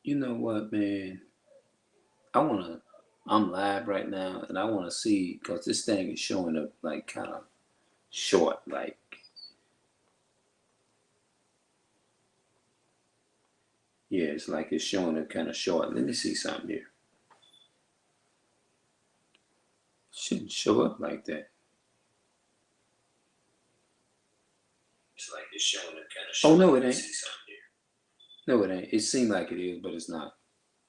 You know what, man? I wanna. I'm live right now, and I wanna see because this thing is showing up like kind of short. Like, yeah, it's like it's showing up kind of short. Let me see something here. Shouldn't show up like that. It's like it's showing up kind of short. Oh no, it ain't. See something here. No, it ain't. It seemed like it is, but it's not.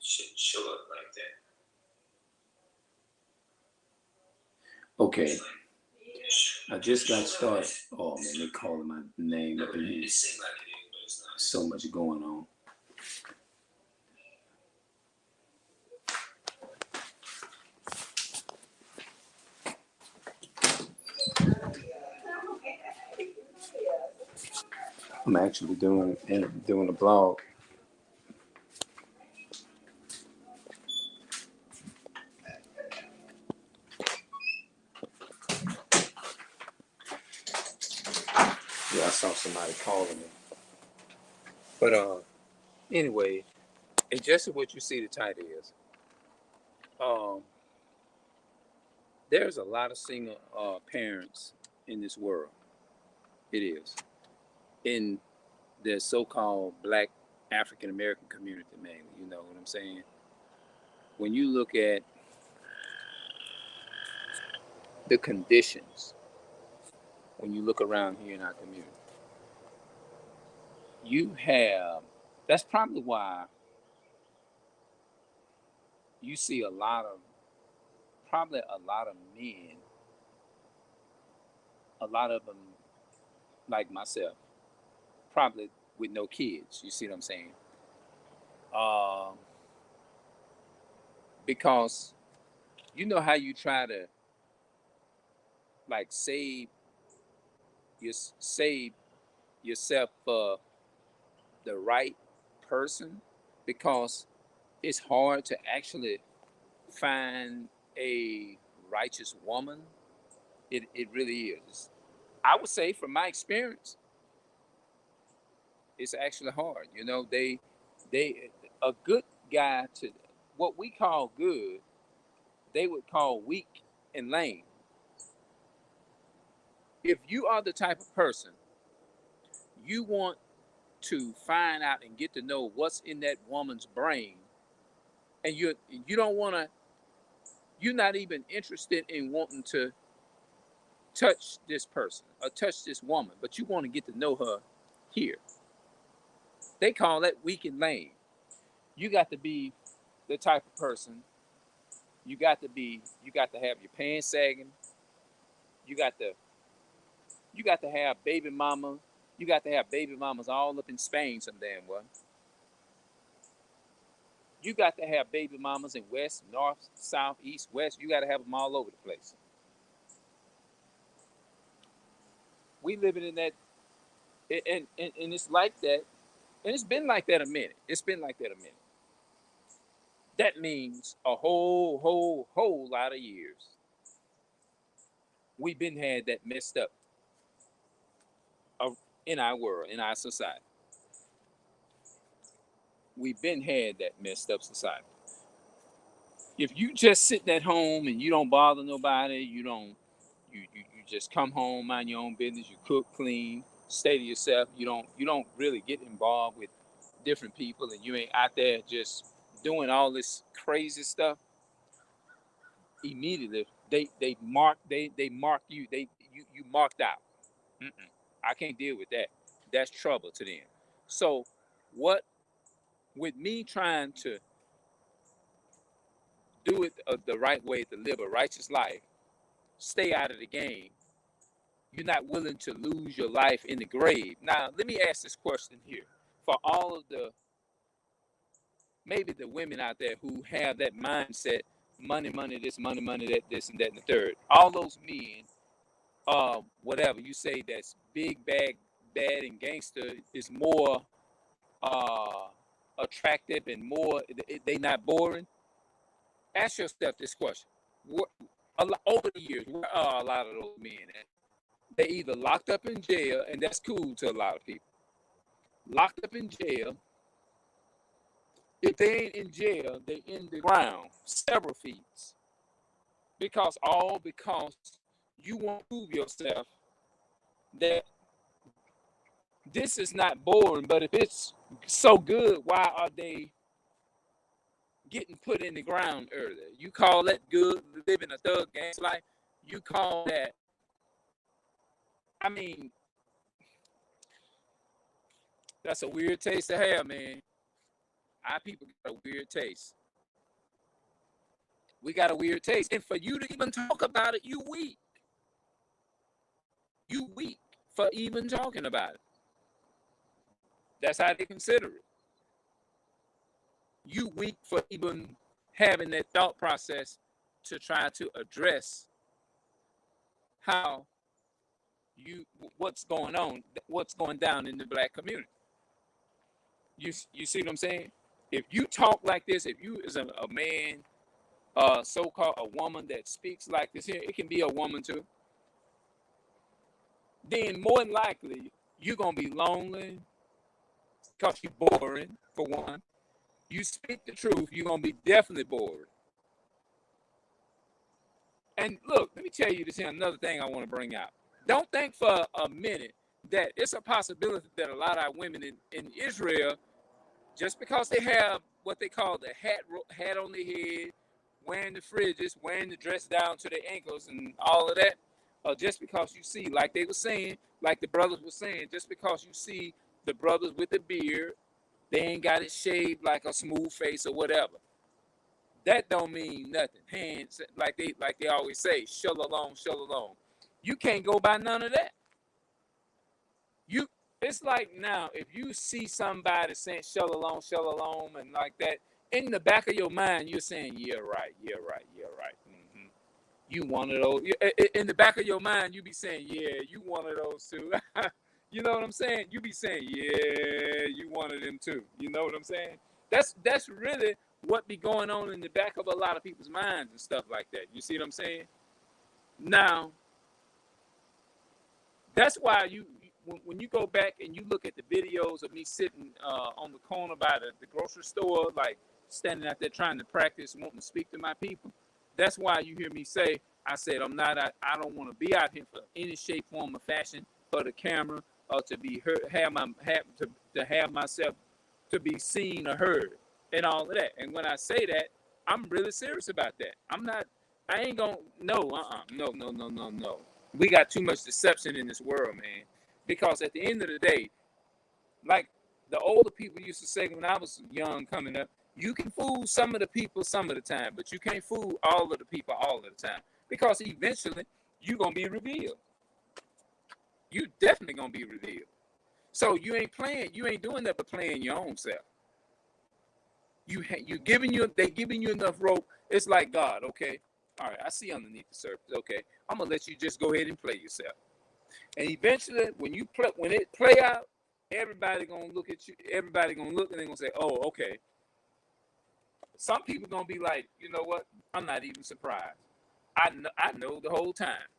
Shouldn't show up like that. Okay. I just got started. Oh man, they calling my name up in here. It seemed like it is, but it's not. So much going on. I'm actually doing a blog. Yeah, I saw somebody calling me. But anyway, and just what you see the title is. Um, there's a lot of single parents in this world. It is in the so-called Black African American community, mainly. You know what I'm saying? When you look at the conditions, when you look around here in our community, you have. That's probably why you see probably a lot of men, a lot of them like myself, probably with no kids. You see what I'm saying? Um, because you know how you try to like save yourself for the right person, because it's hard to actually find a righteous woman. It really is. I would say from my experience, it's actually hard. You know, they a good guy to what we call good, they would call weak and lame. If you are the type of person you want to find out and get to know what's in that woman's brain, and you don't want to, you're not even interested in wanting to touch this person or touch this woman, but you want to get to know her here. They call that weak and lame. You got to be the type of person. You got to have your pants sagging. You got to you got to have baby mama. You got to have baby mamas all up in Spain some damn well. You got to have baby mamas in west, north, south, east, west. You got to have them all over the place. We living in that, and it's like that, and it's been like that a minute. It's been like that a minute. That means a whole lot of years. We've been had that messed up in our world, in our society. We've been had that messed up society. If you just sitting at home and you don't bother nobody, you just come home, mind your own business, you cook, clean, stay to yourself, you don't really get involved with different people, and you ain't out there just doing all this crazy stuff, immediately they mark you, you marked out. Mm-mm, I can't deal with that. That's trouble to them. So what, with me trying to do it the right way, to live a righteous life, stay out of the game, you're not willing to lose your life in the grave. Now, let me ask this question here. For all of the, maybe the women out there who have that mindset, money, money, this, money, that, this, and that, and the third, all those men, whatever you say, that's big, bad, and gangster is more uh, attractive and more, they not boring. Ask yourself this question. What, over the years, where are a lot of those men at? They either locked up in jail, and that's cool to a lot of people. Locked up in jail, If they ain't in jail, they in the ground several feet. Because you want to prove yourself that this is not boring. But if it's so good, why are they getting put in the ground earlier? You call that good, living a thug gangster life? You call that, I mean, that's a weird taste to have, man. Our people got a weird taste. We got a weird taste. And for you to even talk about it, you weak. You weak for even talking about it. That's how they consider it. You weak for even having that thought process to try to address how what's going on, what's going down in the black community. You see what I'm saying? If you talk like this, if you is a man, so-called a woman that speaks like this here, it can be a woman too, then more than likely you're gonna be lonely because you're boring, for one. You speak the truth, you're gonna be definitely bored. And look, let me tell you this here, another thing I want to bring out. Don't think for a minute that it's a possibility that a lot of women in Israel, just because they have what they call the hat on their head, wearing the fringes, wearing the dress down to their ankles and all of that, or just because you see, like they were saying, like the brothers were saying, just because you see the brothers with the beard, they ain't got it shaved like a smooth face or whatever. That don't mean nothing. Hands, like they always say, shalom, shalom. You can't go by none of that. It's like now, if you see somebody saying shalom, shalom, and like that, in the back of your mind, you're saying, yeah, right, yeah, right, yeah, right. Mm-hmm. You one of those. In the back of your mind, you be saying, yeah, you one of those too. You know what I'm saying? You be saying, yeah, you one of them too. You know what I'm saying? That's really what be going on in the back of a lot of people's minds and stuff like that. You see what I'm saying? Now, that's why when you go back and you look at the videos of me sitting on the corner by the grocery store, like standing out there trying to practice, wanting to speak to my people, that's why you hear me say, I said, I don't want to be out here for any shape, form, or fashion for the camera or to be heard, to have myself to be seen or heard and all of that. And when I say that, I'm really serious about that. I ain't gonna, no. We got too much deception in this world, man. Because at the end of the day, like the older people used to say when I was young coming up, you can fool some of the people some of the time, but you can't fool all of the people all of the time. Because eventually, you're going to be revealed. You definitely going to be revealed. So you ain't doing that but playing your own self. They giving you enough rope. It's like God, okay? All right, I see underneath the surface. Okay, I'm going to let you just go ahead and play yourself. And eventually, when it play out, everybody gonna look at you. Everybody gonna look and they gonna say, "Oh, okay." Some people gonna be like, "You know what? I'm not even surprised. I know the whole time.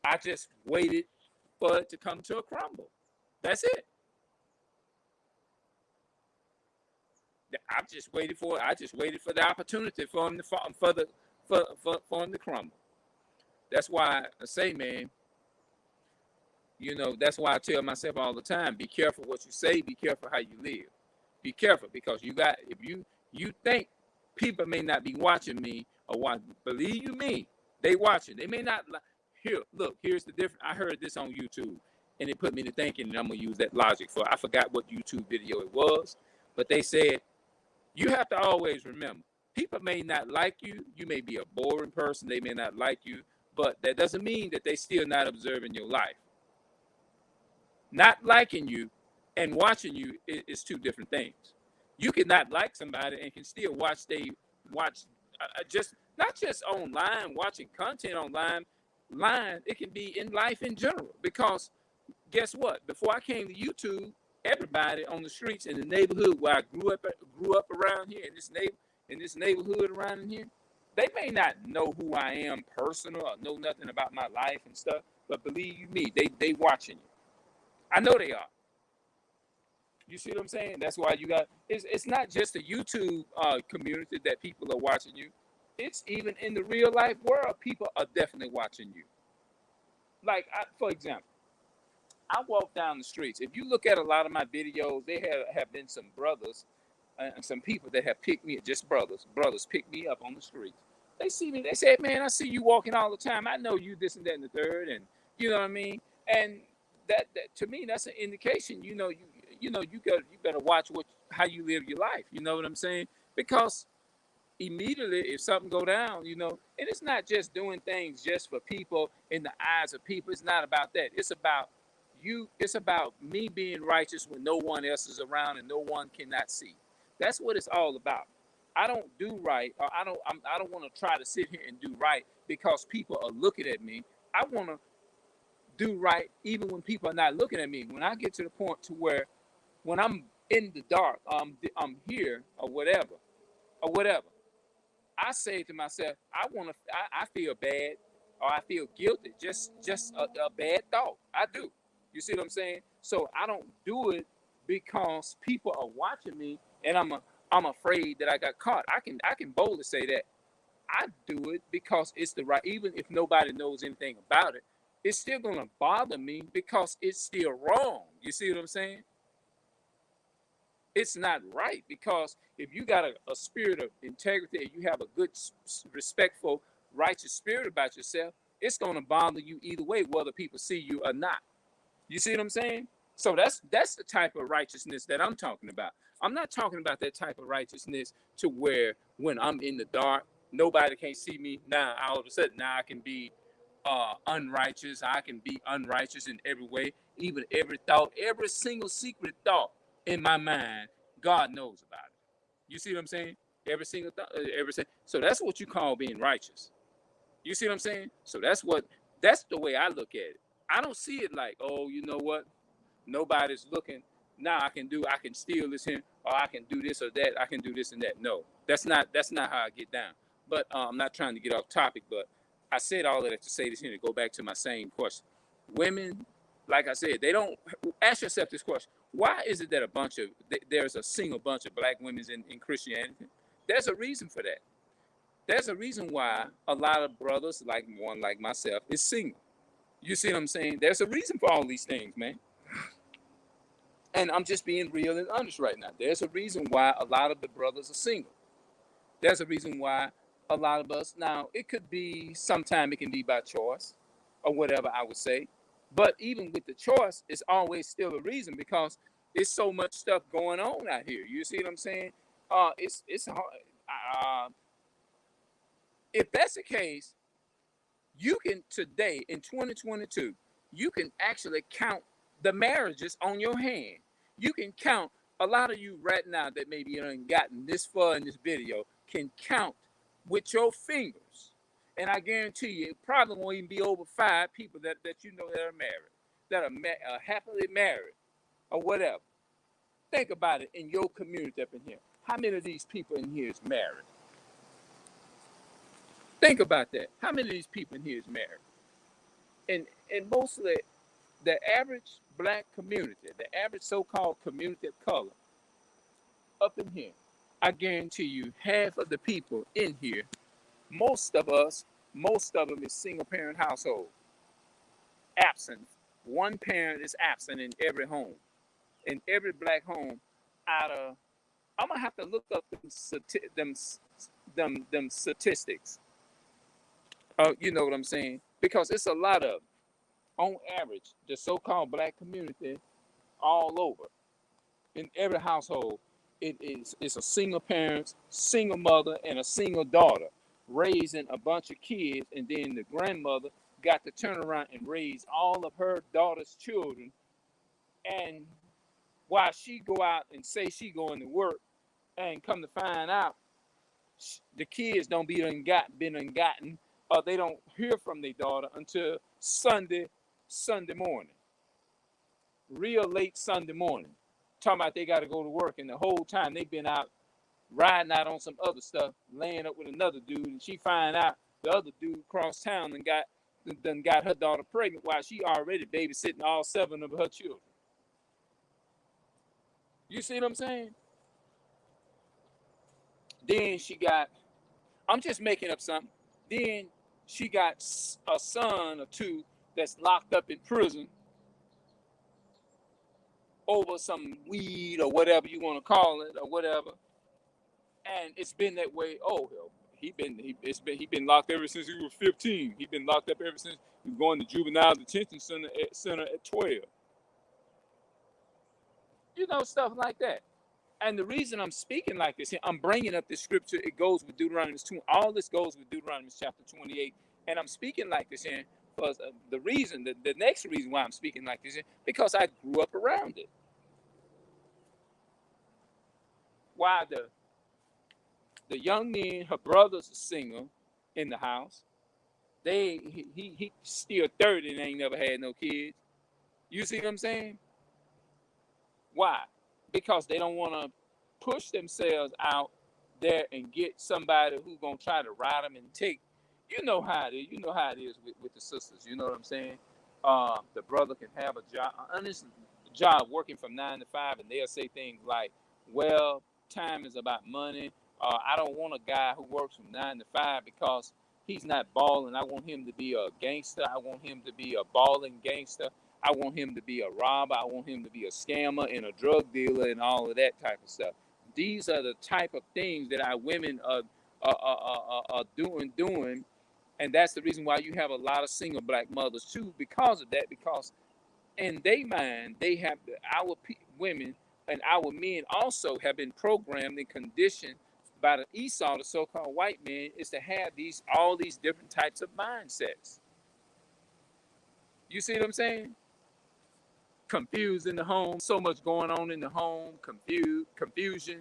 I just waited for it to come to a crumble. That's it. I just waited for it. I just waited for the opportunity for him to crumble. That's why I say, man. You know, that's why I tell myself all the time, be careful what you say, be careful how you live. Be careful because if you think people may not be watching me or watch, believe you me, they watching. They may not. Here's the difference. I heard this on YouTube and it put me to thinking, and I'm going to use that logic I forgot what YouTube video it was, but they said, you have to always remember, people may not like you. You may be a boring person. They may not like you, but that doesn't mean that they still not observing your life. Not liking you and watching you is two different things. You can not like somebody and can still watch just not just online, watching content online. It can be in life in general. Because guess what? Before I came to YouTube, everybody on the streets in the neighborhood where I grew up around here in this neighborhood around in here, they may not know who I am personal or know nothing about my life and stuff. But believe you me, they watching you. I know they are. You see what I'm saying? That's why you got it's not just a YouTube community that people are watching you. It's even in the real life world, people are definitely watching you. Like for example, I walk down the streets. If you look at a lot of my videos, have been some brothers and some people that have picked me, just brothers pick me up on the streets. They see me, they say, man, I see you walking all the time. I know you this and that and the third, and you know what I mean. And that to me, that's an indication. You better watch how you live your life. You know what I'm saying? Because immediately if something go down, and it's not just doing things just for people in the eyes of people. It's not about that. It's about you. It's about me being righteous when no one else is around and no one cannot see. That's what it's all about. I don't do right, or I don't want to try to sit here and do right because people are looking at me. I want to do right even when people are not looking at me. When I get to the point to where when I'm in the dark, I'm here or whatever. I say to myself, I feel bad or I feel guilty. Just a bad thought. I do. You see what I'm saying? So I don't do it because people are watching me and I'm afraid that I got caught. I can boldly say that. I do it because it's the right, even if nobody knows anything about it, it's still gonna bother me because it's still wrong. You see what I'm saying? It's not right because if you got a spirit of integrity and you have a good, respectful, righteous spirit about yourself, it's going to bother you either way, whether people see you or not. You see what I'm saying? So that's the type of righteousness that I'm talking about. I'm not talking about that type of righteousness to where when I'm in the dark, nobody can see me. Now, all of a sudden, now I can be unrighteous. I can be unrighteous in every way, even every thought, every single secret thought in my mind, God knows about it. You see what I'm saying? Every single thought, so that's what you call being righteous. You see what I'm saying? So that's the way I look at it. I don't see it like, oh, you know what? Nobody's looking. Now I can steal this here, or I can do this or that. I can do this and that. No, that's not how I get down. But I'm not trying to get off topic, but I said all of that to say this here to go back to my same question. Women, like I said, they don't ask yourself this question. Why is it that there's a single bunch of black women in Christianity? There's a reason for that. There's a reason why a lot of brothers, like one like myself, is single. You see what I'm saying? There's a reason for all these things, man. And I'm just being real and honest right now. There's a reason why a lot of the brothers are single. There's a reason why a lot of us, now it could be, sometime it can be by choice or whatever I would say. But even with the choice, it's always still a reason because there's so much stuff going on out here. You see what I'm saying? It's hard. If that's the case, you can today in 2022, you can actually count the marriages on your hand. You can count a lot of you right now that maybe you haven't gotten this far in this video can count with your fingers. And I guarantee you, it probably won't even be over 5 people that you know that are married, that are happily married or whatever. Think about it in your community up in here. How many of these people in here is married? Think about that. How many of these people in here is married? And mostly the average black community, the average so-called community of color up in here, I guarantee you half of the people in here, most of them is single parent household. Absent. One parent is absent in every home. In every black home I'm going to have to look up them statistics. You know what I'm saying? Because it's a lot of, on average, the so-called black community all over, in every household, it's a single parent, single mother, and a single daughter raising a bunch of kids, and then the grandmother got to turn around and raise all of her daughter's children. And while she go out and say she going to work, and come to find out, the kids don't been gotten, or they don't hear from their daughter until Sunday morning, real late Sunday morning. Talking about they got to go to work, and the whole time they've been out riding out on some other stuff, laying up with another dude, and she find out the other dude across town and got her daughter pregnant while she already babysitting all 7 of her children. You see what I'm saying? Then she got, I'm just making up something. Then she got a son or two that's locked up in prison over some weed or whatever you want to call it or whatever. And it's been that way. Oh, hell, he been locked ever since he was 15. He been locked up ever since he was going to juvenile detention center at 12. You know, stuff like that. And the reason I'm speaking like this, I'm bringing up this scripture. It goes with Deuteronomy 2. All this goes with Deuteronomy chapter 28. And I'm speaking like this here because the reason, the next reason why I'm speaking like this here, because I grew up around it. Why the young men, her brothers are single in the house. He still 30 and ain't never had no kids. You see what I'm saying? Why? Because they don't want to push themselves out there and get somebody who's gonna try to ride them and take. You know how it is. You know how it is with the sisters. You know what I'm saying? The brother can have a job, an honest job, working from 9 to 5, and they'll say things like, "Well, time is about money. I don't want a guy who works from 9 to 5 because he's not balling. I want him to be a gangster. I want him to be a balling gangster. I want him to be a robber. I want him to be a scammer and a drug dealer and all of that type of stuff." These are the type of things that our women are doing, and that's the reason why you have a lot of single black mothers too, because of that. Because in their mind, they have our women and our men also have been programmed and conditioned by the Esau, the so-called white man, is to have all these different types of mindsets. You see what I'm saying? Confused in the home, so much going on in the home, confusion,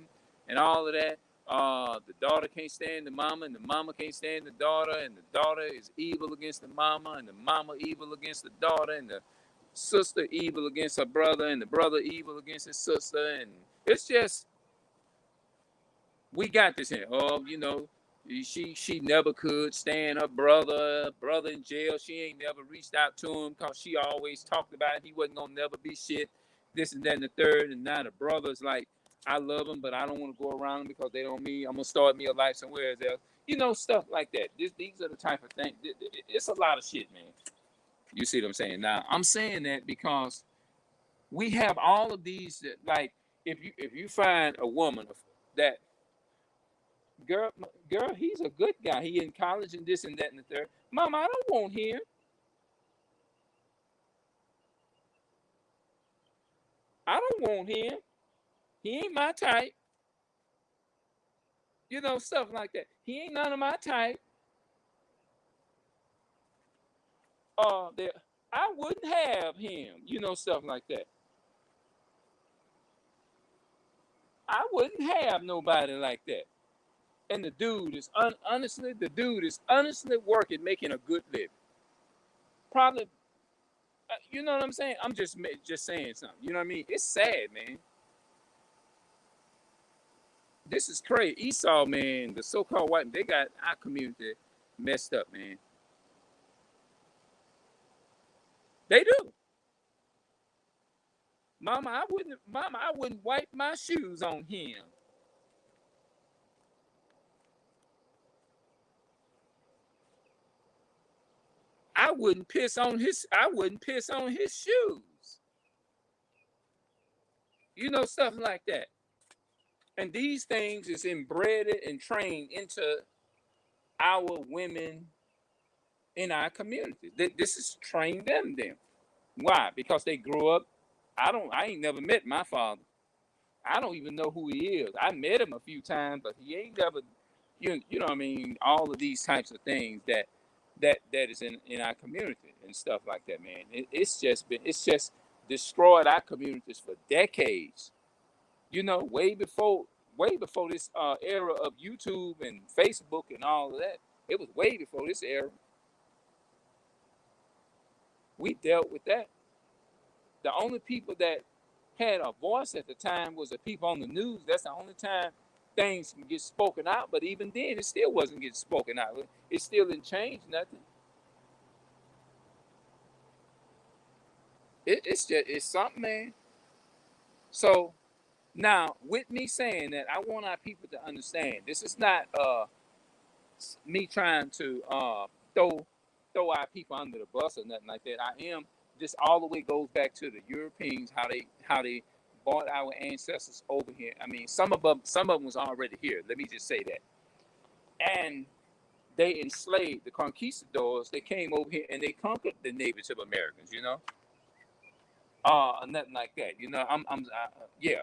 and all of that. The daughter can't stand the mama, and the mama can't stand the daughter, and the daughter is evil against the mama, and the mama evil against the daughter, and the sister evil against her brother, and the brother evil against his sister, and it's just, we got this here. Oh, you know, she never could stand her brother in jail. She ain't never reached out to him because she always talked about it. He wasn't gonna never be shit, this and that and the third. And now the brother's like, I love him, but I don't want to go around him because they don't mean I'm gonna start me a life somewhere else. You know, stuff like that. These are the type of things. It's a lot of shit, man. You see what I'm saying? Now I'm saying that because we have all of these that, like, if you find a woman that girl, he's a good guy. He in college and this and that and the third. Mama, I don't want him. I don't want him. He ain't my type. You know, stuff like that. He ain't none of my type. There, I wouldn't have him. You know, stuff like that. I wouldn't have nobody like that. And the dude is honestly working, making a good living. Probably, you know what I'm saying? I'm just saying something. You know what I mean? It's sad, man. This is crazy. Esau, man, the so-called white, they got our community messed up, man. They do. Mama, I wouldn't wipe my shoes on him. I wouldn't piss on his shoes. You know, stuff like that. And these things is inbred and trained into our women in our community. This is trained them. Why? Because they grew up. I ain't never met my father. I don't even know who he is. I met him a few times, but he ain't never, you know what I mean? All of these types of things that is in our community and stuff like that, man. It's just destroyed our communities for decades. You know, way before this era of YouTube and Facebook and all of that. It was way before this era. We dealt with that. The only people that had a voice at the time was the people on the news. That's the only time things can get spoken out. But even then, it still wasn't getting spoken out. It still didn't change nothing. It's something, man. So Now, with me saying that, I want our people to understand this is not me trying to throw our people under the bus or nothing like that. I am This all the way goes back to the Europeans, how they brought our ancestors over here. I mean, some of them was already here. Let me just say that. And they enslaved the conquistadors. They came over here and they conquered the Native Americans. Nothing like that. Yeah.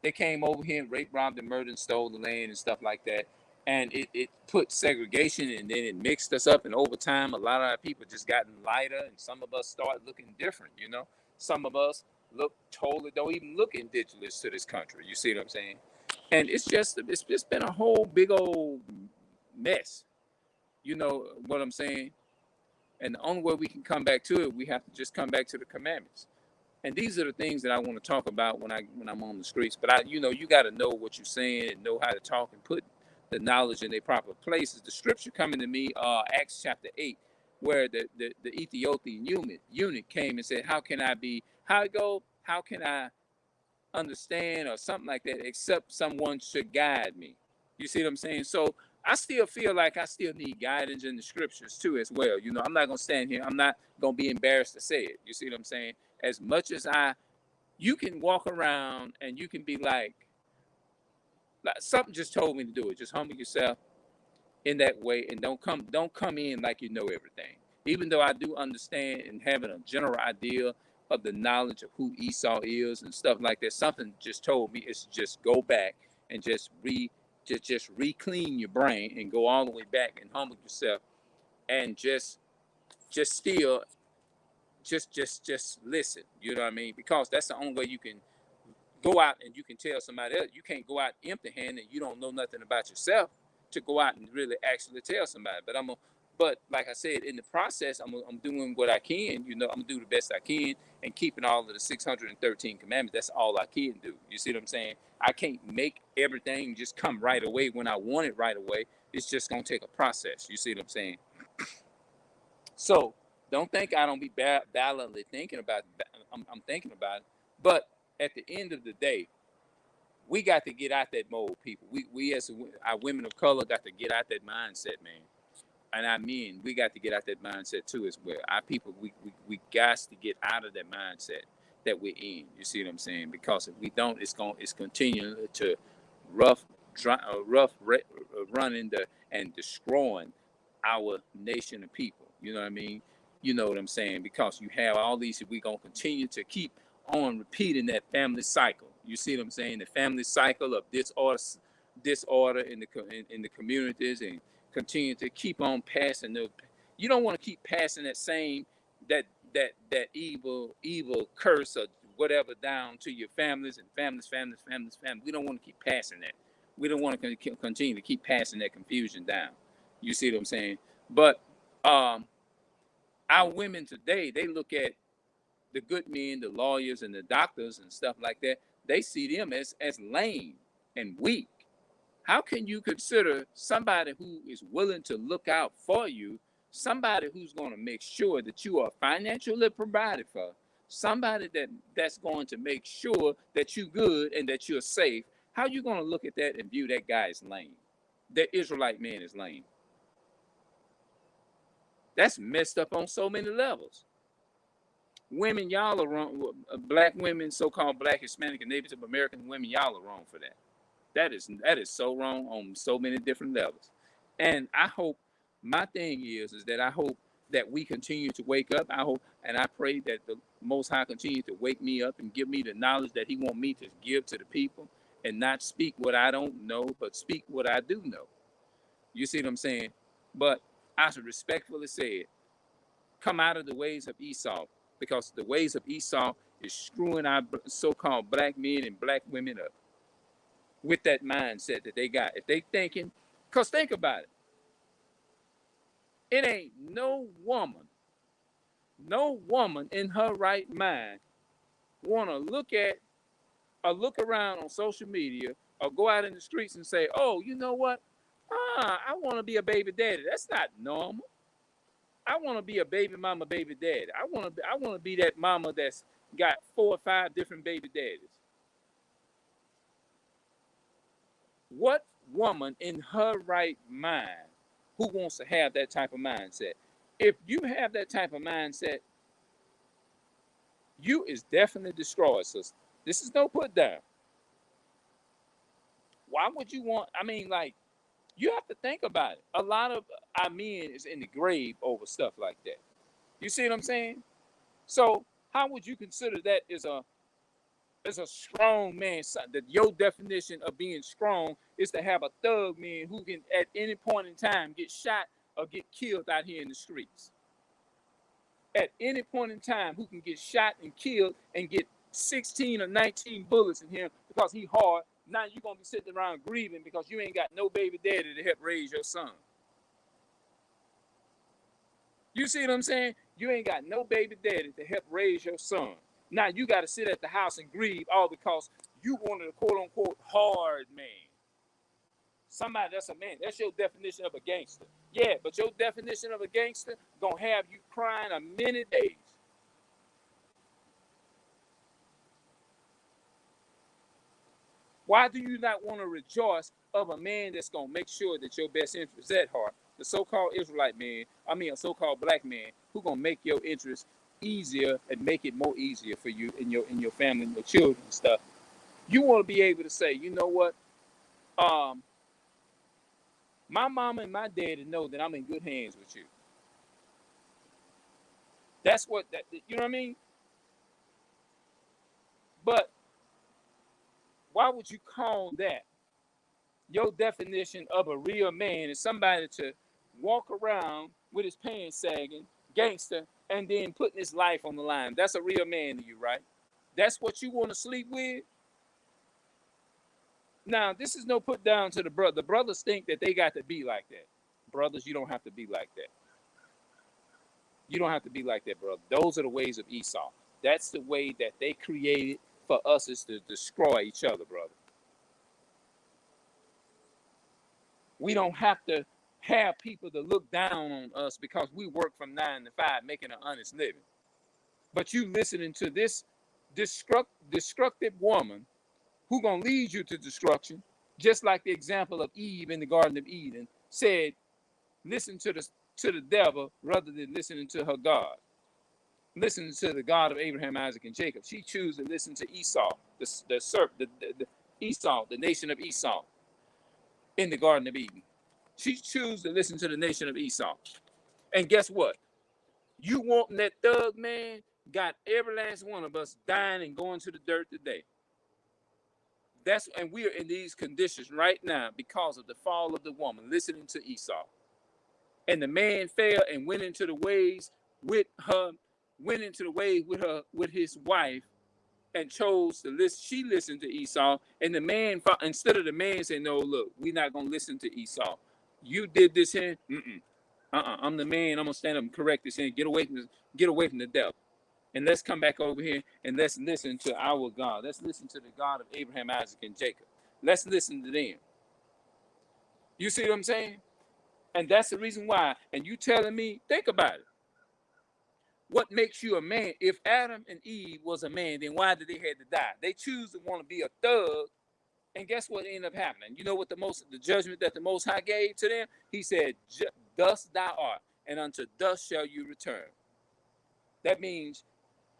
They came over here and raped, robbed, and murdered, and stole the land and stuff like that. And it put segregation, and then it mixed us up. And over time, a lot of our people just gotten lighter, and some of us start looking different. Some of us don't even look indigenous to this country. You see what I'm saying? And it's just been a whole big old mess. You know what I'm saying? And the only way we can come back to it, we have to just come back to the commandments. And these are the things that I want to talk about when I'm on the streets. But you got to know what you're saying and know how to talk and put the knowledge in their proper places. The scripture coming to me, Acts chapter 8, where the Ethiopian eunuch came and said, how it go? How can I understand or something like that, except someone should guide me? You see what I'm saying? So I still feel like I still need guidance in the scriptures too, as well. I'm not gonna stand here. I'm not gonna be embarrassed to say it. You see what I'm saying? As much as you can walk around and you can be like something just told me to do it. Just humble yourself in that way, and don't come in like you know everything. Even though I do understand and having a general idea of the knowledge of who Esau is and stuff like that, something just told me it's just go back and just re-clean your brain and go all the way back and humble yourself and just still just listen. You know what I mean? Because that's the only way you can go out and you can tell somebody else. You can't go out empty-handed and you don't know nothing about yourself to go out and really actually tell somebody. But like I said, in the process, I'm doing what I can. I'm gonna do the best I can and keeping all of the 613 commandments. That's all I can do. You see what I'm saying? I can't make everything just come right away when I want it right away. It's just gonna take a process. You see what I'm saying? So don't think I don't be valiantly thinking about it. I'm thinking about it. But at the end of the day, we got to get out that mold, people. We as our women of color got to get out that mindset, man. And I mean, we got to get out that mindset too as well. Our people, we got to get out of that mindset that we're in. You see what I'm saying? Because if we don't, it's continuing to rough, running and destroying our nation of people. You know what I mean? You know what I'm saying? Because you have all these, we're gonna continue to keep on repeating that family cycle. You see what I'm saying? The family cycle of disorder in the communities, and continue to keep on passing the. You don't want to keep passing that that evil curse or whatever down to your families and families. We don't want to keep passing that. We don't want to continue to keep passing that confusion down. You see what I'm saying? But um, our women today, they look at the good men, the lawyers, and the doctors and stuff like that. They see them as lame and weak. How can you consider somebody who is willing to look out for you, somebody who's going to make sure that you are financially provided for, somebody that's going to make sure that you're good and that you're safe? How you going to look at that and view that guy as lame? That Israelite man is lame. That's messed up on so many levels. Women, y'all are wrong. Black women, so-called Black, Hispanic, and Native American women, y'all are wrong for that. That is so wrong on so many different levels. And I hope, my thing is that I hope that we continue to wake up. I hope and I pray that the Most High continue to wake me up and give me the knowledge that He want me to give to the people, and not speak what I don't know, but speak what I do know. You see what I'm saying? But I should respectfully say it. Come out of the ways of Esau, because the ways of Esau is screwing our so-called black men and black women up with that mindset that they got. If they thinking, because think about it, it ain't no woman in her right mind want to look at or look around on social media or go out in the streets and say, oh, you know what? I want to be a baby daddy. That's not normal. I want to be a baby mama, baby daddy. I want to be that mama that's got 4 or 5 different baby daddies. What woman in her right mind who wants to have that type of mindset? If you have that type of mindset, you is definitely destroyed, sister. This is no put down. Why would you want? I mean, like, you have to think about it. A lot of our men is in the grave over stuff like that. You see what I'm saying? So how would you consider that as a strong man? That your definition of being strong is to have a thug man who can at any point in time get shot or get killed out here in the streets. At any point in time, who can get shot and killed and get 16 or 19 bullets in him because he hard. Now you're gonna be sitting around grieving because you ain't got no baby daddy to help raise your son. You see what I'm saying? You ain't got no baby daddy to help raise your son. Now you got to sit at the house and grieve all because you wanted a quote unquote hard man. Somebody that's a man. That's your definition of a gangster. Yeah, but your definition of a gangster gonna have you crying a many days. Why do you not want to rejoice of a man that's gonna make sure that your best interest is at heart? The so-called Israelite man, I mean a so-called black man, who gonna make your interest easier and make it more easier for you and your family and your children and stuff. You want to be able to say, you know what? My mama and my daddy know that I'm in good hands with you. That's what that you know what I mean? But why would you call that your definition of a real man is somebody to walk around with his pants sagging, gangster, and then putting his life on the line? That's a real man to you, right? That's what you want to sleep with? Now, this is no put down to the brother. The brothers think that they got to be like that. Brothers, you don't have to be like that. You don't have to be like that, brother. Those are the ways of Esau. That's the way that they created for us, is to destroy each other, brother. We don't have to have people to look down on us because we work from 9 to 5 making an honest living. But you listening to this destructive woman who gonna lead you to destruction, just like the example of Eve in the Garden of Eden said, listen to the devil rather than listening to her God. Listen to the God of Abraham, Isaac, and Jacob. She chose to listen to Esau, the Esau, the nation of Esau in the Garden of Eden. She chose to listen to the nation of Esau. And guess what? You wanting that thug man got every last one of us dying and going to the dirt today. And we are in these conditions right now because of the fall of the woman, listening to Esau. And the man fell and went into the ways with his wife, and chose to listen. She listened to Esau, and the man, instead of the man saying, no, look, we're not gonna listen to Esau. You did this here. I'm the man. I'm gonna stand up and correct this and get away from the devil. And let's come back over here and let's listen to our God. Let's listen to the God of Abraham, Isaac, and Jacob. Let's listen to them. You see what I'm saying? And that's the reason why. And you telling me, think about it. What makes you a man? If Adam and Eve was a man, then why did they have to die? They choose to want to be a thug. And guess what ended up happening? You know what the judgment that the Most High gave to them? He said, "Dust thou art, and unto dust shall you return." That means,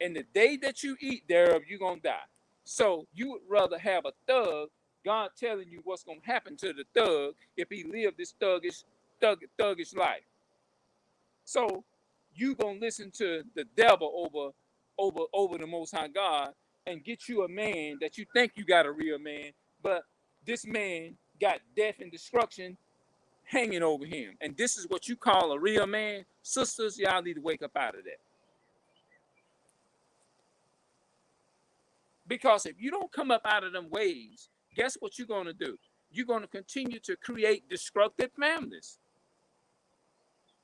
in the day that you eat thereof, you're gonna die. So you would rather have a thug, God telling you what's gonna happen to the thug if he lived this thuggish life. So you gonna listen to the devil over the Most High God and get you a man that you think you got a real man, but this man got death and destruction hanging over him. And this is what you call a real man? Sisters, y'all need to wake up out of that. Because if you don't come up out of them ways, guess what you're going to do? You're going to continue to create destructive families.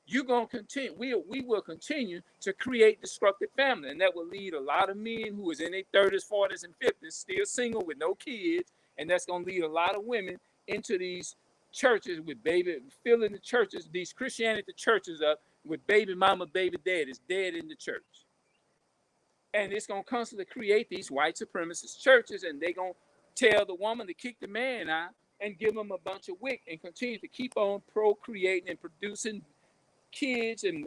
You're going to continue, we will continue to create destructive family. And that will lead a lot of men who is in their 30s, 40s, and 50s, still single with no kids. And that's going to lead a lot of women into these churches with filling the churches, these Christianity churches up with baby mama, baby daddies dead in the church. And it's going to constantly create these white supremacist churches, and they're going to tell the woman to kick the man out and give them a bunch of wick and continue to keep on procreating and producing kids and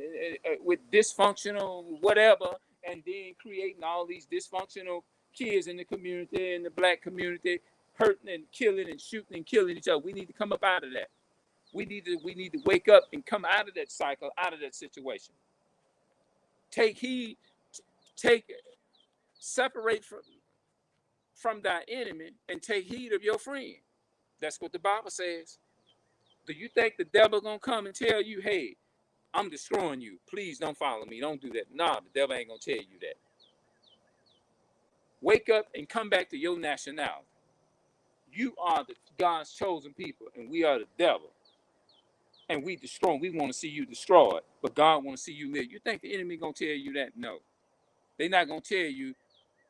with dysfunctional whatever, and then creating all these dysfunctional kids in the community, in the black community, hurting and killing and shooting and killing each other. We need to come up out of that. We need to wake up and come out of that cycle, out of that situation. Take heed, separate from thy enemy and take heed of your friend. That's what the Bible says. Do you think the devil gonna come and tell you, hey, I'm destroying you, please don't follow me, don't do that? Nah, the devil ain't gonna tell you that. Wake up and come back to your nationality. You are the God's chosen people, and we are the devil. And we destroy. We want to see you destroyed, but God want to see you live. You think the enemy gonna tell you that? No, they're not gonna tell you.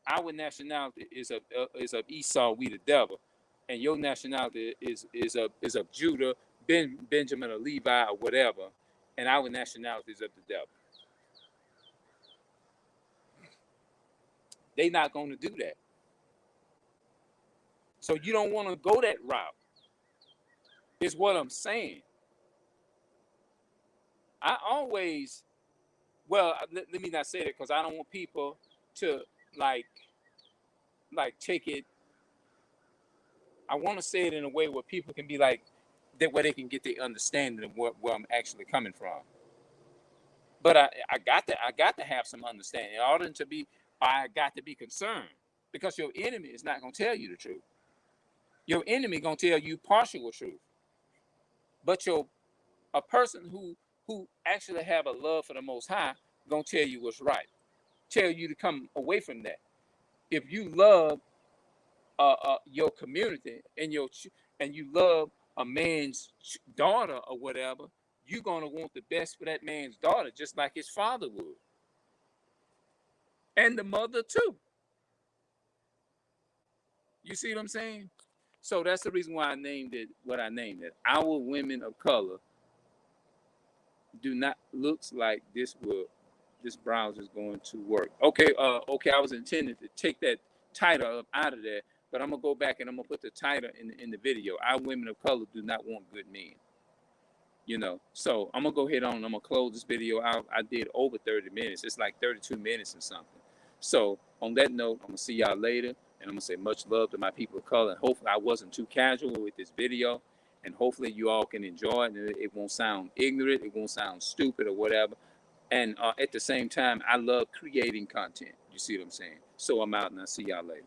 Our nationality is of Esau, we the devil, and your nationality is of Judah, Benjamin, or Levi, or whatever, and our nationality is of the devil. They're not going to do that. So you don't want to go that route. Is what I'm saying. I always, well, let me not say that because I don't want people to like take it. I want to say it in a way where people can be like, that where they can get the understanding of where I'm actually coming from. But I got to have some understanding in order to be. I got to be concerned because your enemy is not going to tell you the truth. Your enemy going to tell you partial truth. But a person who actually have a love for the Most High going to tell you what's right. Tell you to come away from that. If you love your community and you love a man's daughter or whatever, you're gonna want the best for that man's daughter, just like his father would, and the mother too. You see what I'm saying? So that's the reason why I named it what I named it. Our women of color do not looks like this browser is going to work. Okay, I was intending to take that title up out of there, but I'm gonna go back and I'm gonna put the title in the video. Our women of color do not want good men. You know, so I'm gonna go ahead on. I'm gonna close this video out. I did over 30 minutes. It's like 32 minutes and something. So on that note, I'm gonna see y'all later, and I'm gonna say much love to my people of color. And hopefully I wasn't too casual with this video, and hopefully you all can enjoy it. And it won't sound ignorant. It won't sound stupid or whatever. And at the same time, I love creating content. You see what I'm saying? So I'm out, and I'll see y'all later.